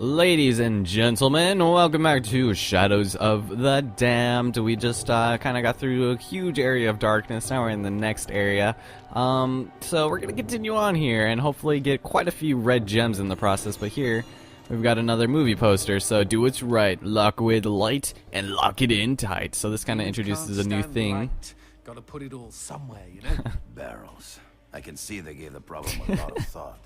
Ladies and gentlemen, welcome back to Shadows of the Damned. We just kind of got through a huge area of darkness. Now we're in the next area. So we're going to continue on here and hopefully get quite a few red gems in the process. But here, we've got another movie poster. So do what's right. Lock with light and lock it in tight. So this kind of introduces a new thing. Right. Gotta put it all somewhere, you know? Barrels. I can see they gave the problem a lot of thought.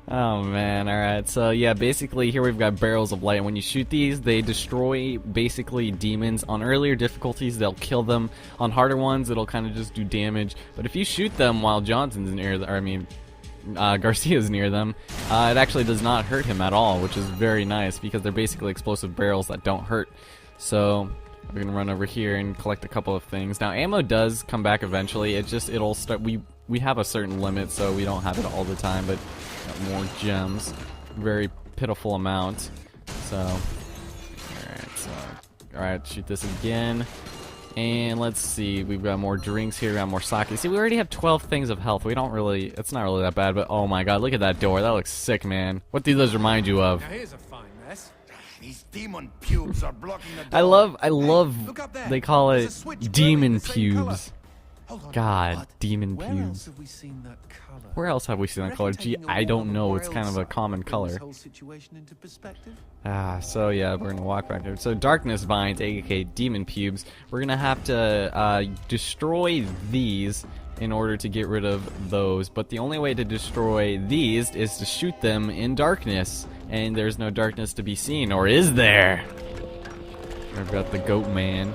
Oh man, alright, so yeah, basically here we've got barrels of light, and when you shoot these, they destroy basically demons. On earlier difficulties, they'll kill them. On harder ones, it'll kind of just do damage. But if you shoot them while Johnson's near, Garcia's near them, it actually does not hurt him at all, which is very nice, because they're basically explosive barrels that don't hurt. So, we're gonna run over here and collect a couple of things. Now, ammo does come back eventually, it'll start, we have a certain limit, so we don't have it all the time, but got more gems. Very pitiful amount. So, alright, shoot this again. And let's see, we've got more drinks here, we got more sake. See, we already have 12 things of health. It's not really that bad, but oh my god, look at that door. That looks sick, man. What do those remind you of? Now here's a fine mess. These demon pubes are blocking the door. I love, Look up there. they call There's it a switch demon glowing the same colour. pubes. Hold on. God, What? demon Where pubes. else have we seen that colour? Where else have we seen that color? Gee, I don't know. It's kind of a common color. Whole situation into perspective. So yeah, we're gonna walk back there. So darkness vines, aka demon pubes. We're gonna have to destroy these in order to get rid of those. But the only way to destroy these is to shoot them in darkness, and there's no darkness to be seen, or is there? I've got the goat man.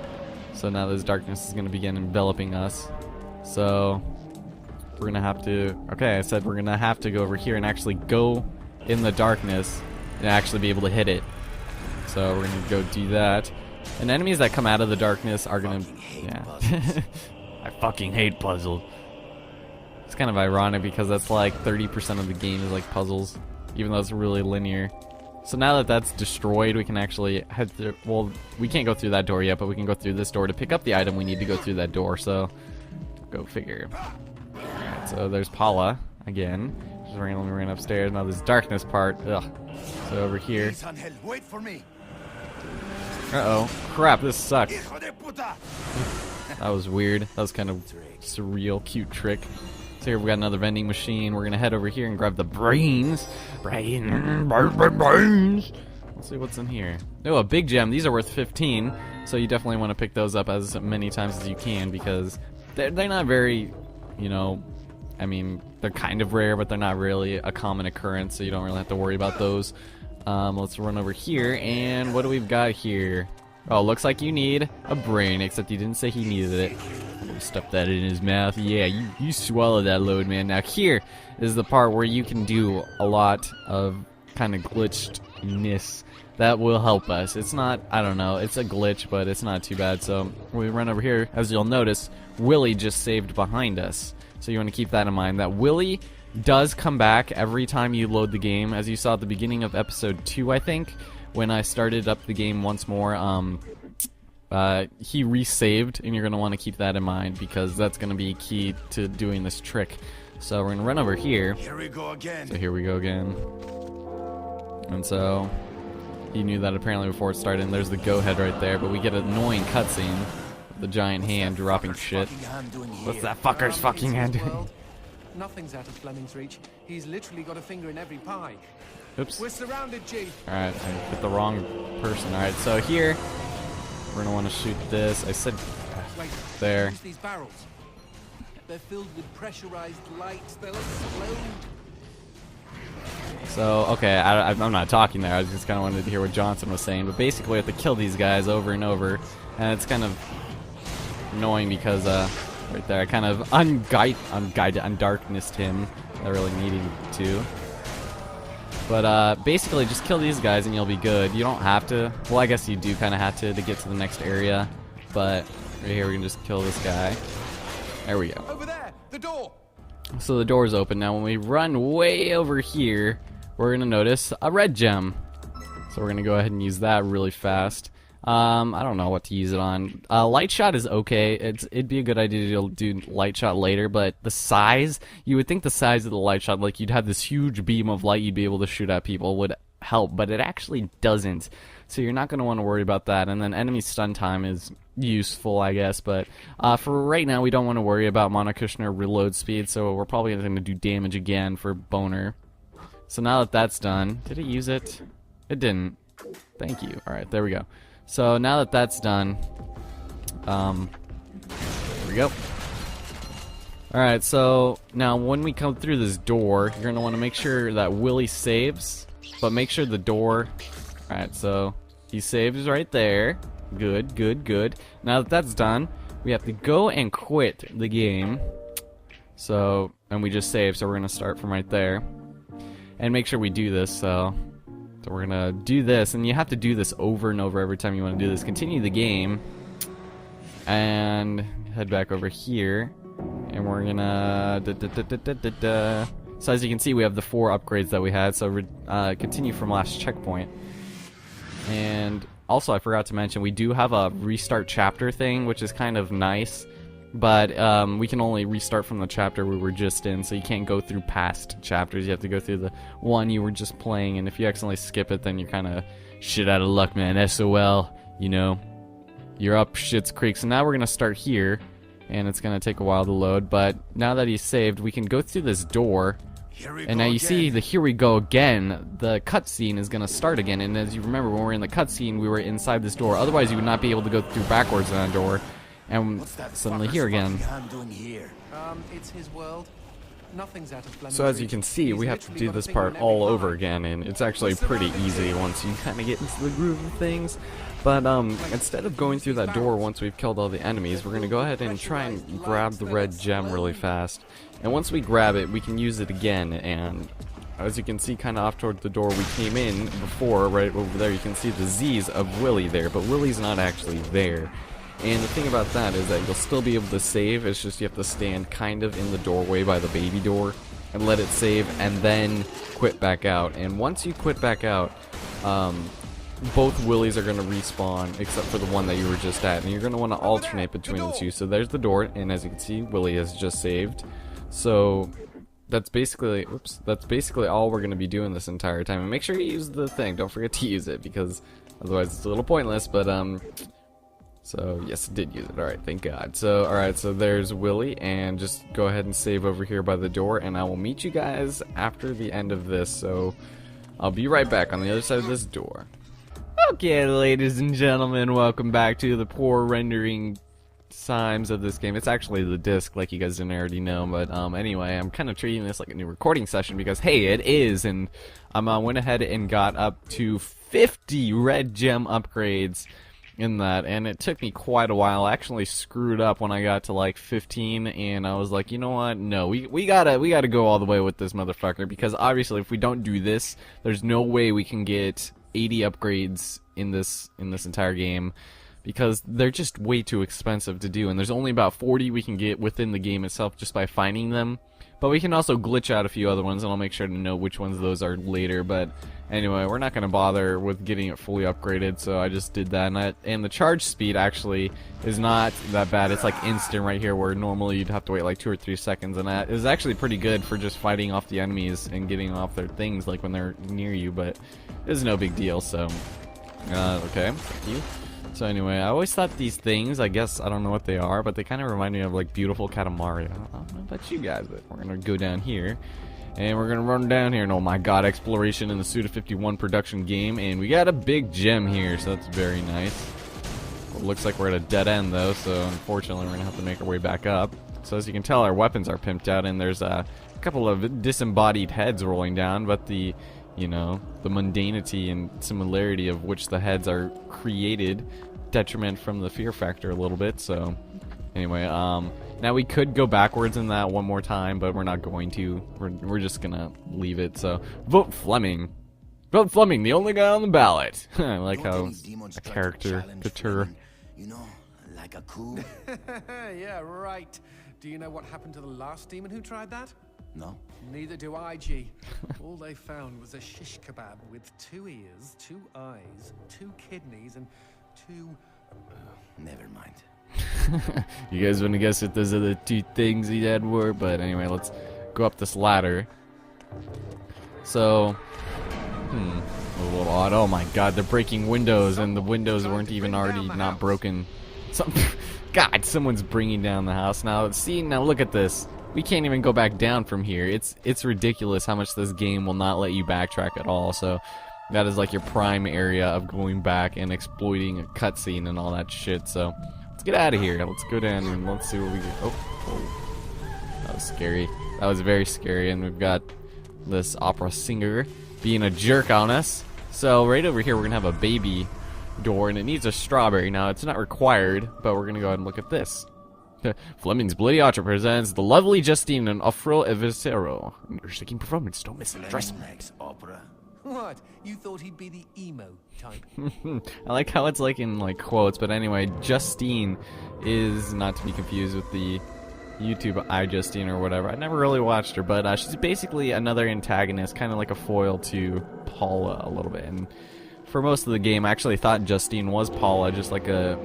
So now this darkness is gonna begin enveloping us. So we're gonna have to. Okay, I said we're gonna have to go over here and actually go in the darkness and actually be able to hit it. So we're gonna go do that. And enemies that come out of the darkness are gonna. Yeah. I fucking hate puzzles. It's kind of ironic because that's like 30% of the game is like puzzles, even though it's really linear. So now that that's destroyed, we can actually head through. Well, we can't go through that door yet, but we can go through this door to pick up the item we need to go through that door. So go figure. Alright, so there's Paula again. Just randomly ran upstairs. Now this darkness part. Ugh. So over here. Please, Angel, wait for me. Uh-oh. Crap, this sucks. Hijo de puta. That was weird. That was kind of surreal, cute trick. So here we got another vending machine. We're gonna head over here and grab the brains. Brains. Let's see what's in here. Oh, a big gem. These are worth 15. So you definitely want to pick those up as many times as you can because they're not very, you know, I mean, they're kind of rare, but they're not really a common occurrence, so you don't really have to worry about those. Let's run over here, and what do we've got here? Oh, looks like you need a brain, except he didn't say he needed it. Stuff that in his mouth. Yeah, you swallow that load, man. Now here is the part where you can do a lot of kind of glitchedness that will help us. It's not, I don't know, it's a glitch, but it's not too bad. So when we run over here, as you'll notice, Willy just saved behind us. So you want to keep that in mind, that Willy does come back every time you load the game. As you saw at the beginning of episode 2, I think, when I started up the game once more, he resaved, and you're going to want to keep that in mind because that's going to be key to doing this trick. So we're going to run over here. Here we go again. So here we go again. And so he knew that apparently before it started, and there's the go head right there, but we get an annoying cutscene with the giant hand dropping shit. What's that fucker's fucking hand doing? Nothing's out of Fleming's reach. He's literally got a finger in every pie. Oops. We're surrounded, G. Alright, I hit the wrong person. Alright, so here we're gonna want to shoot this. I said Wait, there. use these barrels. They're filled with pressurized light. They'll explode. So, okay, I'm not talking there. I just kind of wanted to hear what Johnson was saying. But basically, we have to kill these guys over and over. And it's kind of annoying because, right there, I kind of undarknessed him. I really needed to. But, basically, just kill these guys and you'll be good. You don't have to. Well, I guess you do kind of have to get to the next area. But, right here, we can just kill this guy. There we go. Over there, the door. So the door's open. Now when we run way over here, we're going to notice a red gem. So we're going to go ahead and use that really fast. I don't know what to use it on. Light shot is okay. It'd be a good idea to do light shot later, but the size, you would think the size of the light shot, like you'd have this huge beam of light you'd be able to shoot at people, would help, but it actually doesn't. So you're not going to want to worry about that. And then enemy stun time is useful, I guess. But for right now, we don't want to worry about Mana Kushner reload speed. So we're probably going to do damage again for Boner. So now that that's done, did it use it? It didn't. Thank you. All right, there we go. So now that that's done, there we go. All right, so now when we come through this door, you're going to want to make sure that Willy saves, but make sure the door... All right, so he saves right there. Good, good, good. Now that that's done, we have to go and quit the game. So, and we just saved, so we're going to start from right there. And make sure we do this, so we're going to do this, and you have to do this over and over every time you want to do this. Continue the game, and head back over here. And we're gonna So as you can see, we have the 4 upgrades that we had. So continue from last checkpoint. And also, I forgot to mention, we do have a restart chapter thing, which is kind of nice. But we can only restart from the chapter we were just in, so you can't go through past chapters. You have to go through the one you were just playing, and if you accidentally skip it, then you're kind of shit out of luck, man. SOL, you know. You're up shit's creek. So now we're gonna start here. And it's going to take a while to load, but now that he's saved, we can go through this door. And now you see the here we go again. The cutscene is going to start again, and as you remember, when we were in the cutscene, we were inside this door. Otherwise, you would not be able to go through backwards on that door. And suddenly here again. It's his world. Nothing's out of Fleming So as you reach. can see, He's we have to literally do got a this finger part in every all pie. over again, and it's actually pretty easy once you kind of get into the groove of things. But instead of going through that door once we've killed all the enemies, we're going to go ahead and try and grab the red gem really fast. And once we grab it, we can use it again, and as you can see kind of off toward the door we came in before, right over there, you can see the Z's of Willy there, but Willy's not actually there. And the thing about that is that you'll still be able to save, it's just you have to stand kind of in the doorway by the baby door and let it save and then quit back out. And once you quit back out, both Willys are going to respawn except for the one that you were just at, and you're going to want to alternate between the two. So there's the door, and as you can see, Willy has just saved. So that's basically, that's basically all we're going to be doing this entire time. And make sure you use the thing, don't forget to use it, because otherwise it's a little pointless. But so yes, it did use it. Alright, thank God. So alright, so there's Willy, and just go ahead and save over here by the door, and I will meet you guys after the end of this. So I'll be right back on the other side of this door. Okay, ladies and gentlemen, welcome back to the poor rendering times of this game. It's actually the disc, like you guys didn't already know, but anyway, I'm kind of treating this like a new recording session because, hey, it is, and I went ahead and got up to 50 red gem upgrades in that, and it took me quite a while. I actually screwed up when I got to like 15, and I was like, you know what, no, we gotta go all the way with this motherfucker, because obviously if we don't do this, there's no way we can get 80 upgrades in this entire game, because they're just way too expensive to do, and there's only about 40 we can get within the game itself just by finding them. But we can also glitch out a few other ones, and I'll make sure to know which ones those are later. But anyway, we're not going to bother with getting it fully upgraded, so I just did that. And the charge speed actually is not that bad. It's like instant right here, where normally you'd have to wait like 2 or 3 seconds, and that is actually pretty good for just fighting off the enemies and getting off their things like when they're near you, but it's no big deal. So okay, thank you. So anyway, I always thought these things, I guess, I don't know what they are, but they kind of remind me of like beautiful Katamari. I don't know about you guys, but we're gonna go down here, and we're gonna run down here, and oh my god, exploration in the Suda51 production game, and we got a big gem here, so that's very nice. It looks like we're at a dead end though, so unfortunately we're gonna have to make our way back up. So as you can tell, our weapons are pimped out, and there's a couple of disembodied heads rolling down, but the, you know, the mundanity and similarity of which the heads are created detriment from the fear factor a little bit. So anyway, now we could go backwards in that one more time, but we're not going to. We're just gonna leave it. So vote Fleming. Vote Fleming, the only guy on the ballot. I like how a character couture. You know, like a coup. Yeah, right. Do you know what happened to the last demon who tried that? No? Neither do I, G. All they found was a shish kebab with 2 ears, 2 eyes, 2 kidneys, and 2... Never mind. You guys want to guess what those other 2 things he had were? But anyway, let's go up this ladder. So A little odd. Oh my god, they're breaking windows, and the windows weren't even already not broken. God, someone's bringing down the house. Now, see, now look at this. We can't even go back down from here. It's ridiculous how much this game will not let you backtrack at all. So that is like your prime area of going back and exploiting a cutscene and all that shit. So let's get out of here. Let's go down and let's see what we get. Oh, that was scary. That was very scary. And we've got this opera singer being a jerk on us. So right over here we're gonna have a baby door, and it needs a strawberry. Now it's not required, but we're gonna go ahead and look at this. Fleming's Bloody Archer presents the lovely Justine and Afro Evicero. Shaking performance, don't miss it. Dress him. Next opera. What? You thought he'd be the emo type? I like how it's like in like quotes, but anyway, Justine is not to be confused with the YouTube iJustine or whatever. I never really watched her, but she's basically another antagonist, kind of like a foil to Paula a little bit. And for most of the game, I actually thought Justine was Paula, just like a,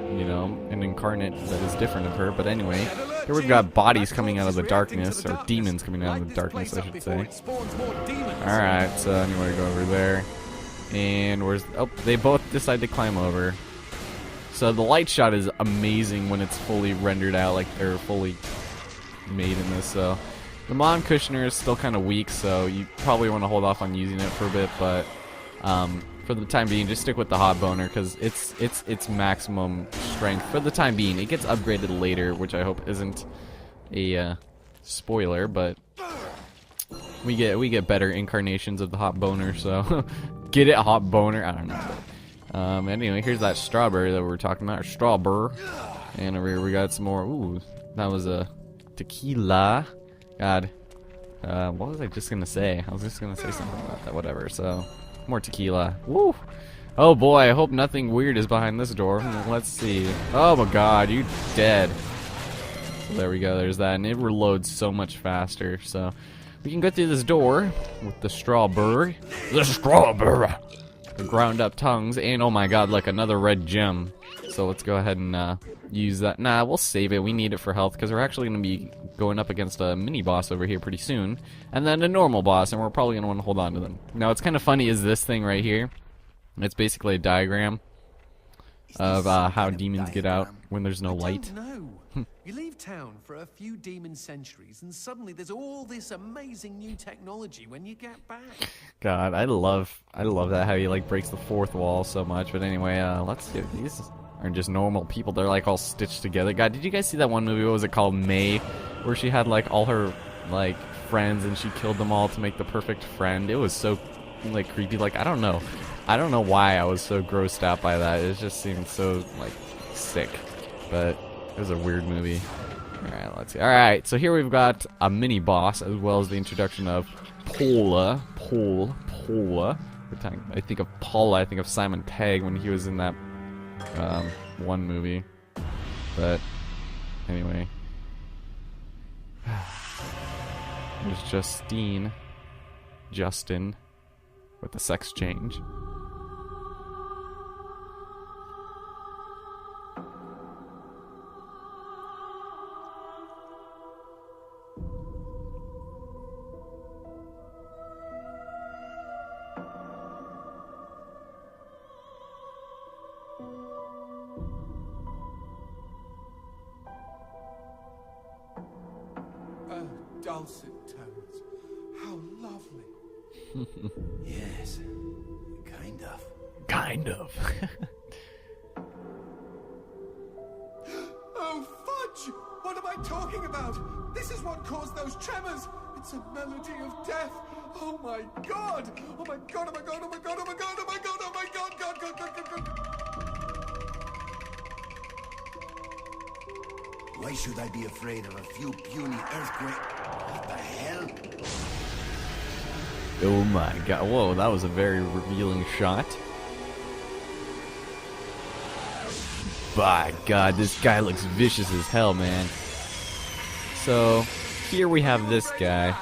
you know, an incarnate that is different of her. But anyway, here we've got bodies coming out of the darkness, or demons coming out of the darkness, I should say. Alright, so anyway, go over there. And where's... Oh, they both decide to climb over. So the light shot is amazing when it's fully rendered out, like they're fully made in this. So the Mon Kushner is still kind of weak, so you probably want to hold off on using it for a bit. But for the time being, just stick with the Hot Boner because it's maximum strength for the time being. It gets upgraded later, which I hope isn't a spoiler, but we get better incarnations of the Hot Boner. So get it, Hot Boner. I don't know. Anyway, here's that strawberry that we were talking about, or strawberry. And over here we got some more. Ooh, that was a tequila. God, what was I just gonna say? I was just gonna say something about that. Whatever. So, more tequila. Woo! Oh boy, I hope nothing weird is behind this door. Let's see. Oh my God, you dead. So there we go. There's that, and it reloads so much faster. So we can go through this door with the strawberry. The strawberry. The ground up tongues, and oh my god, like another red gem. So let's go ahead and use that. Nah, we'll save it. We need it for health because we're actually going to be going up against a mini boss over here pretty soon, and then a normal boss, and we're probably going to want to hold on to them. Now, what's kind of funny is this thing right here. It's basically a diagram of how demons get out when there's no light. No. You leave town for a few demon centuries, and suddenly there's all this amazing new technology when you get back. God, I love that how he like breaks the fourth wall so much. But anyway, let's see. These aren't just normal people; they're like all stitched together. God, did you guys see that one movie? What was it called? May, where she had like all her like friends and she killed them all to make the perfect friend. It was so like creepy. Like I don't know why I was so grossed out by that. It just seemed so like sick, but it was a weird movie. Alright, let's see. Alright, so here we've got a mini boss as well as the introduction of Paula. I think of Paula, I think of Simon Pegg when he was in that one movie. But anyway. There's Justin with the sex change. Dulcet tones. How lovely. Yes, kind of. Kind of. Oh, fudge! What am I talking about? This is what caused those tremors. It's a melody of death. Oh my god! Oh my god, oh my god, oh my god, oh my god, oh my god, oh my god, god. Why should I be afraid of a few puny earthquakes? What the hell? Oh my god. Whoa, that was a very revealing shot. By God, this guy looks vicious as hell, man. So, here we have this guy.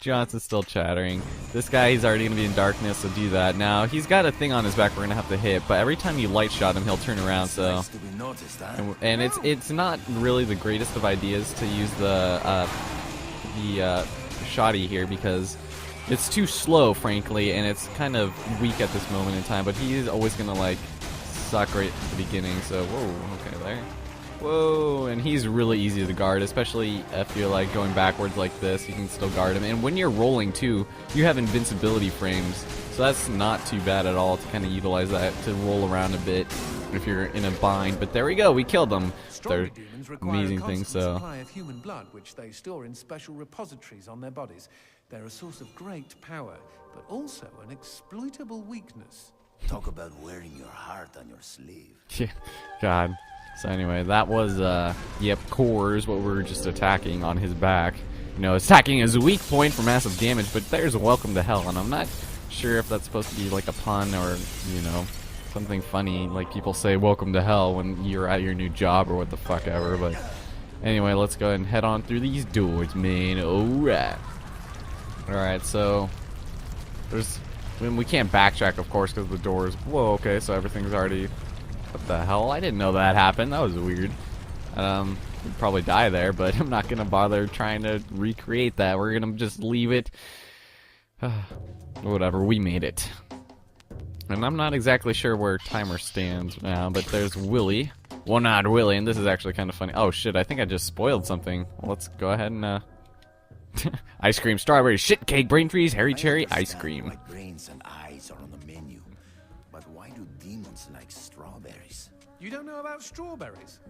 Johnson's still chattering. This guy, he's already going to be in darkness, so do that. Now, he's got a thing on his back we're going to have to hit, but every time you light shot him, he'll turn around, so... And it's not really the greatest of ideas to use the shoddy here because it's too slow, frankly, and it's kind of weak at this moment in time, but he is always gonna, like, suck right at the beginning, so, whoa, okay, there. Whoa, and he's really easy to guard, especially if you're, like, going backwards like this, you can still guard him. And when you're rolling, too, you have invincibility frames, so that's not too bad at all to kind of utilize that to roll around a bit if you're in a bind. But there we go, we killed them. They're amazing things, so... supply of human blood, which they store in special repositories on their bodies. They're a source of great power, but also an exploitable weakness. Talk about wearing your heart on your sleeve. Yeah, God. So anyway, that was, yep, Cores, what we were just attacking on his back. You know, attacking his weak point for massive damage, but there's a welcome to hell, and I'm not sure if that's supposed to be like a pun or, you know, something funny, like people say welcome to hell when you're at your new job or what the fuck ever, but anyway, let's go ahead and head on through these doors, man. Alright. Alright, so there's, I mean, we can't backtrack, of course, because the doors, whoa, okay, so everything's already, what the hell, I didn't know that happened, that was weird. We'd probably die there, but I'm not gonna bother trying to recreate that, we're gonna just leave it. Whatever, we made it. And I'm not exactly sure where timer stands now, but there's Willy. One-eyed Willy, and this is actually kind of funny. Oh shit, I think I just spoiled something. Well, let's go ahead and, ice cream, strawberry, shit cake, brain freeze, hairy cherry, ice cream. Why brains and eyes are on the menu, but why do demons like strawberries? You don't know about strawberries?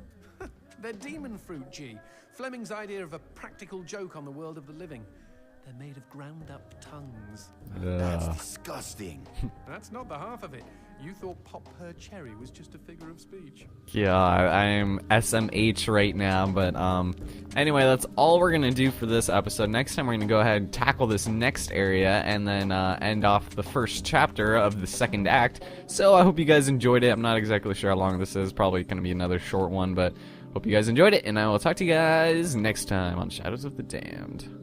They're demon fruit, G. Fleming's idea of a practical joke on the world of the living. They're made of ground-up tongues. That's disgusting. That's not the half of it. You thought Pop Her Cherry was just a figure of speech. Yeah, I am SMH right now, but anyway, that's all we're gonna do for this episode. Next time we're gonna go ahead and tackle this next area and then end off the first chapter of the second act. So I hope you guys enjoyed it. I'm not exactly sure how long this is. Probably gonna be another short one, but hope you guys enjoyed it, and I will talk to you guys next time on Shadows of the Damned.